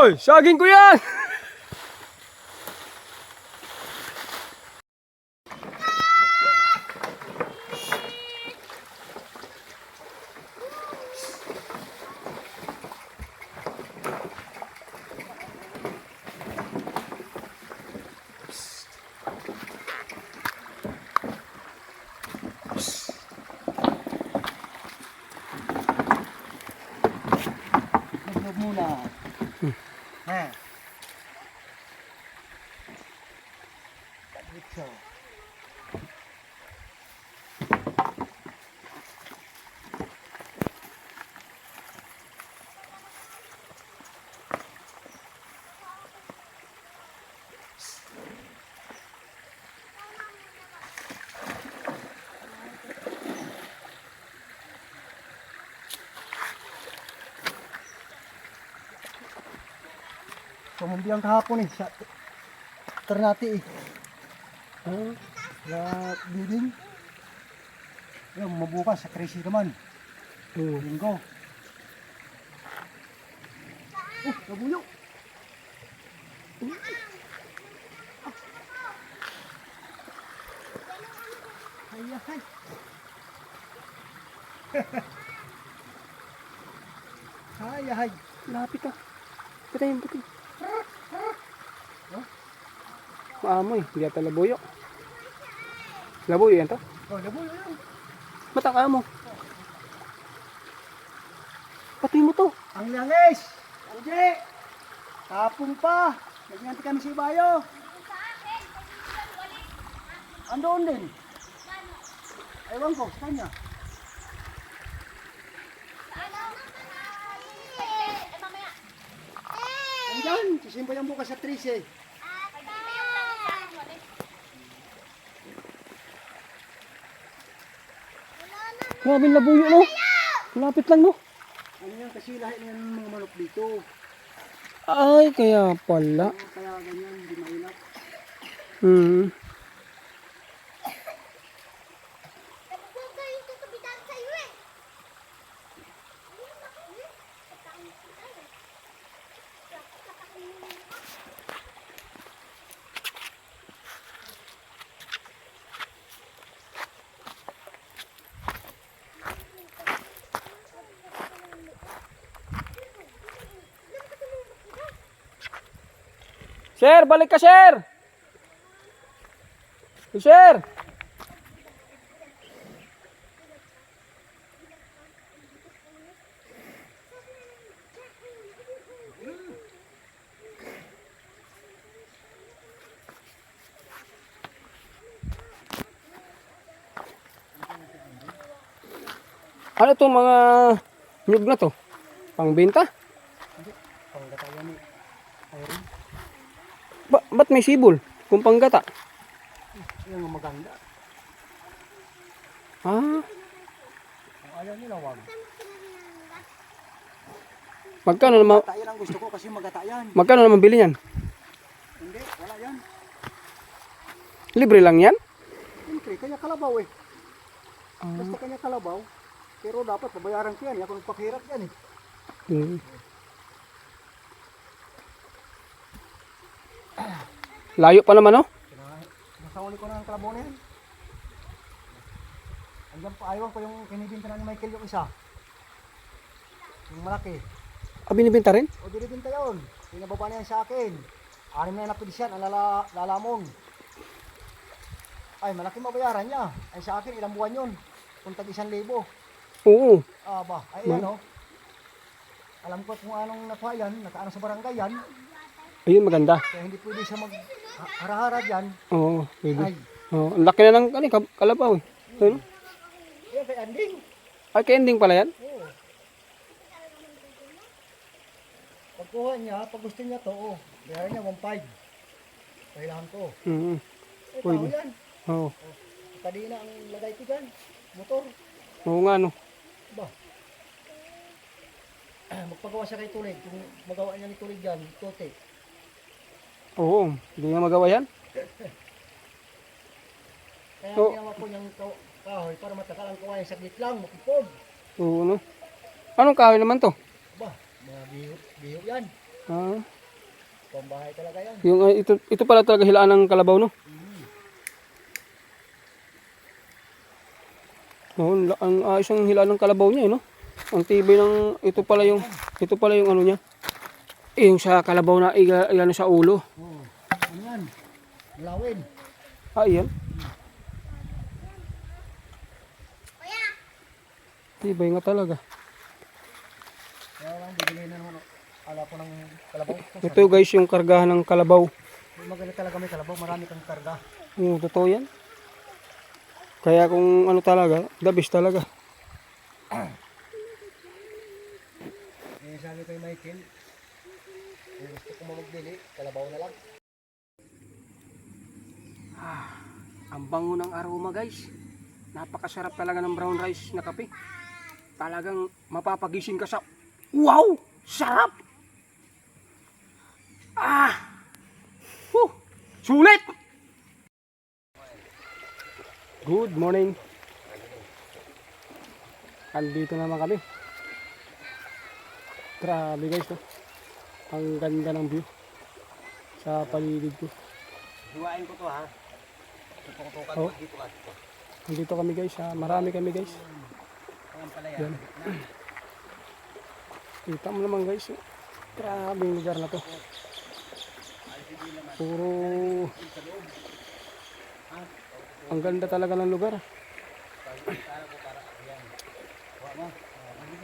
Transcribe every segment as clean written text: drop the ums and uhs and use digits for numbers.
Hoy, saging ko yan! Huwag muna. Ha? Dito. Tumumbi ang kahapon eh. Sa Ternate eh. Sa building. Yung mabukas sa Tracy naman. Linggo. Oh, nabuyo. Ay, ay. Ay, ay. Lapit ah. Patayin, patayin. Maamoy, hindi ata labuyo. Labuyo yan to? Oh, nabuyo yun. Ba't ang amo? Patayin mo to. Ang langis! Anji! Tapong pa! Nagyanti kami si Bayo. Andoon din. Ewan ko, sa kanya. Andiyan, sisimpa yung bukas sa 13. Grabe yung labuyo no. Lapit lang no. Ano yan, kasi lahat yan ng mga manok dito. Ay, kaya pala. Kaya ganyan, hindi mahilap. Hmm. Sir, balik ka, sir! Sir! Ano itong mga nyug na to? Pangbenta? Panggatayan ni Irene. Ba't may sibol? Kung panggata? Yung maganda. Ah, Kung ayaw nila, wag. magkano naman, Magatayan ang gusto ko kasi magatayan. magkano naman bili yan? Hindi, wala yan. Libre lang yan? Siyempre, kanya kalabaw eh. Basta kanya kalabaw. Pero dapat babayaran ko yan. Ako nagpakirap yan eh. Hmm. Layo pa naman oh. Nasauli ko na ang kalabaw na yan. Andiyan pa, ayaw ko yung kinibinta na ni Michael yung isa. Yung malaki. Ah, binibenta rin? O dinibinta yun. Pinababa na yan sa akin. 6 na napidisyan ang lalamon. Ay, malaki mabayaran niya. Ay sa akin, ilang buwan yun. Kung tag 1,000. Oo. Ah ba, ay ano. Alam ko kung anong nakuha yan, nakaano sa barangay yan. Ayun, maganda. Kaya hindi pwede siya mag-hara-hara dyan. Oo, pwede. Ay, Oo, ang laki na ng kalabaw eh. Ayun. yan kay Anding. Ay, ka-ending pala yan? Oo. Pagkuha niya, pag gusto niya to, oh, bayaran niya 1,500. Kailangan ko. Mm. Eh, Pwede. tao yan. Oo. Kadina ang lagay ko dyan. Motor. Oo nga no. Ba? Magpagawa siya kay Tulig. Kung magawa niya ni Tulig yan, tote. Oo, hindi nga magawa yan. Kaya So- ginawa ko niyang kahoy para matagal ang kawain. Saglit lang, makipod. Oo no. Anong kahoy naman to? Ba, mga biyo yan. Ah, Pambahay talaga yan. yung ito pala talaga hilaan ng kalabaw, no? Oh, ang ayos ang hilaan ng kalabaw niya, no? Ang tibay ng ito pala yung ano niya. Yung sa kalabaw na ano sa ulo. Oo. Ano yan? Lawin. Ah, yan. Tibay nga talaga. Kaya lang, bibili na naman. Ala po ng kalabaw. Ito guys yung kargahan ng kalabaw. Magaling talaga may kalabaw. Marami kang karga. Oo, totoo yan. Kaya kung ano talaga, the best talaga. Eh, sabi kay Michael, kung gusto ko magbili, kalabaw na lang. Ang bango ng aroma guys. Napakasarap talaga ng brown rice na kape. Talagang mapapagising ka sa wow! Sarap! Sulit! Good morning. Andito naman kami. Grabe guys, oh. Ang ganda ng view sa paligid ko. Hiwain ko to ha. Tutukan Oh. dito ka. Andito kami guys, marami kami guys. Ayan pala yan. Yan. Kita mo naman guys, oh. Grabe yung lugar na to. Puro ang ganda talaga ng lugar.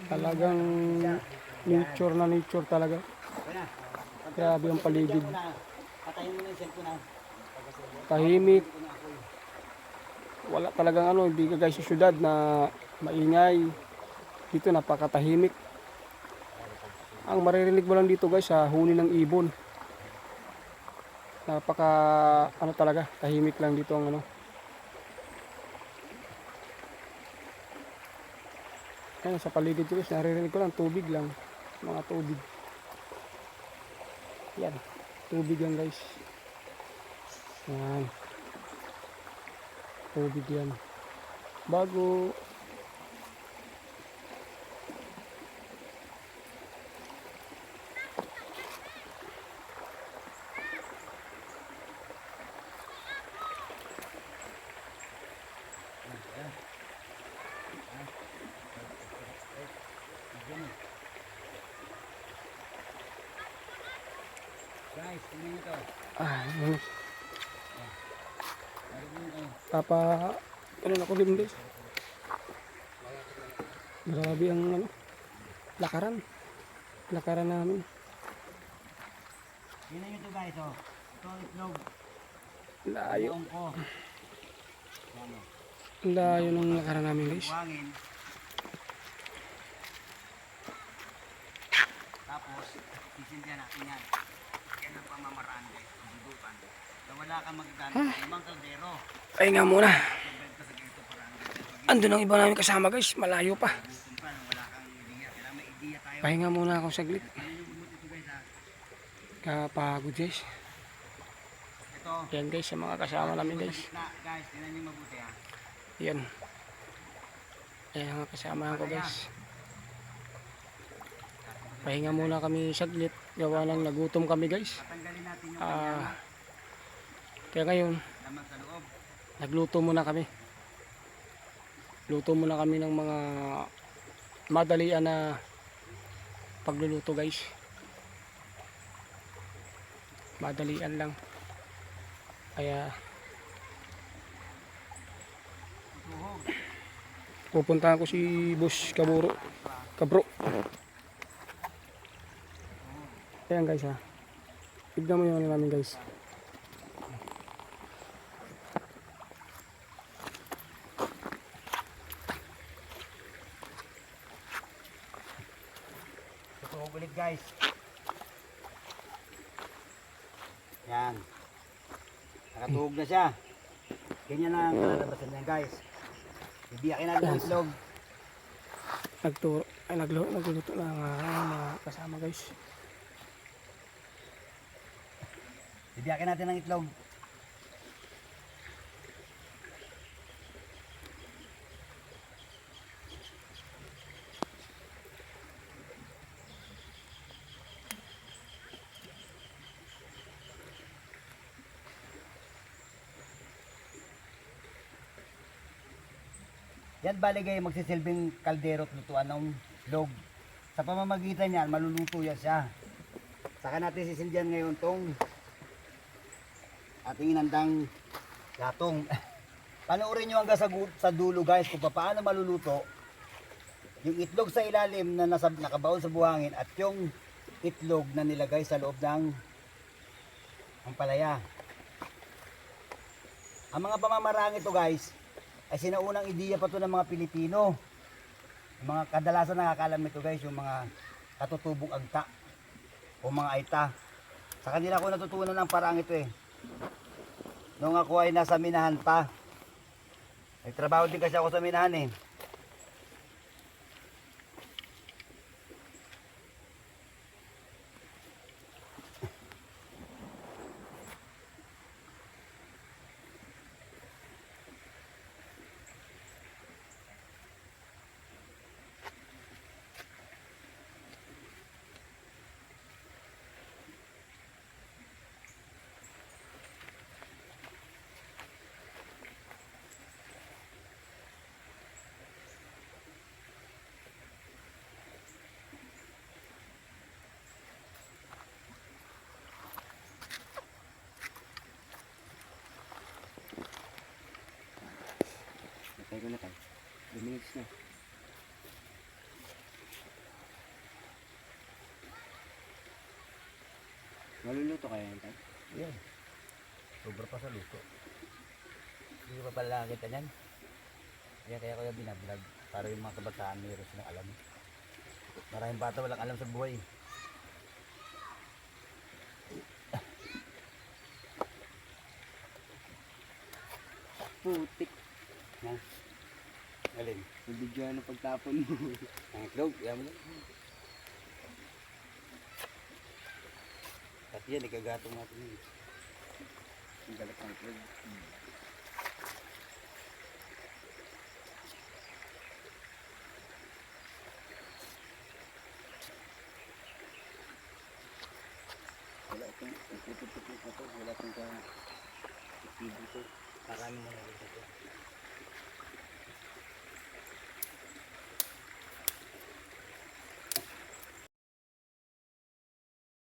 Talagang nature na nature talaga. Grabe ang paligid. Patayin mo na yung cellphone na. Tahimik. Wala talagang ano, hindi ka guys sa syudad na maingay. Dito napakatahimik. Ang maririnig mo lang dito guys sa huni ng ibon. Napaka ano talaga, tahimik lang dito ang ano. Ayan, sa paligid ko guys, naririnig ko lang tubig lang. Mga tubig. Yan, tubig yan guys. Yan. Tubig yan. Bago. Guys, tingnan nyo to. Yun. Ano ako din guys. Grabe ang ano, lakaran. Lakaran namin. Tingnan nyo to guys, oh. Ito itlog. Layo. Yung ko. Layo ng lakaran namin guys. Buhangin. Tapos, sisindihan natin yan. Yan ang pamamaraan guys. Dudukan. Na wala kang magagamit. Limang kaldero. Ay nga muna. Andun ang iba namin kasama guys. Malayo pa. Wala kang idea. Kailangan may idea tayo. Pahinga muna akong saglit. Kapagod guys. Ito. Yan guys, sa mga kasama namin guys. Guys, tingnan nyo mabuti ha. Yan. Ayan ang kasama ko guys. Pahinga muna kami saglit. Gawa lang nagutom kami guys. Tatanggalin natin yung Kaya ngayon, lamag sa loob. nagluto muna kami. Luto muna kami ng mga madalian na pagluluto guys. Madalian lang. Kaya pupuntahan ko si Boss Kabro. Ayan guys ha. Tignan mo yung ano namin guys. Tuhog ulit guys. Yan. Nakatuhog na siya. Ganyan na ang kalalabasan niya guys. Bibiyakin natin ang itlog. Nagluluto na ang mga kasama guys. Bibiyakin natin ang itlog. Yan baligay magsisilbing kaldero at lutuan ng log. Sa pamamagitan niyan, maluluto yan siya. Saka natin sisilbihan ngayon tong ating inandang latong. Panoorin nyo hanggang sa dulo guys kung paano maluluto yung itlog sa ilalim na nakabaon sa buhangin at yung itlog na nilagay sa loob ng ampalaya. Ang mga pamamaraan ito guys ay sinaunang ideya pa to ng mga Pilipino. Yung mga kadalasan nakakalam nito guys, yung mga katutubong agta o mga aita. Sa kanila ko natutunan ng parang ito eh. Nung ako ay nasa minahan pa. Nagtrabaho din kasi ako sa minahan eh. Patay ko na tayo. 2 minutes na. Maluluto kaya yan tayo? Yan. Sobra pa sa luto. Hindi ko pa pala nakakita niyan. Kaya ko yung binablog. Para yung mga kabataan mayroon silang alam. Maraming bata walang alam sa buhay. Putik. Na. Alin? Nabidyoan ng pagtapon mo. Ang itlog, yan mo lang. At yan, ikagatong natin yun. Ang galat ng itlog. Wala itong ipupupupuk na to. Wala itong ka-ibu to. Parami mo na rin ito.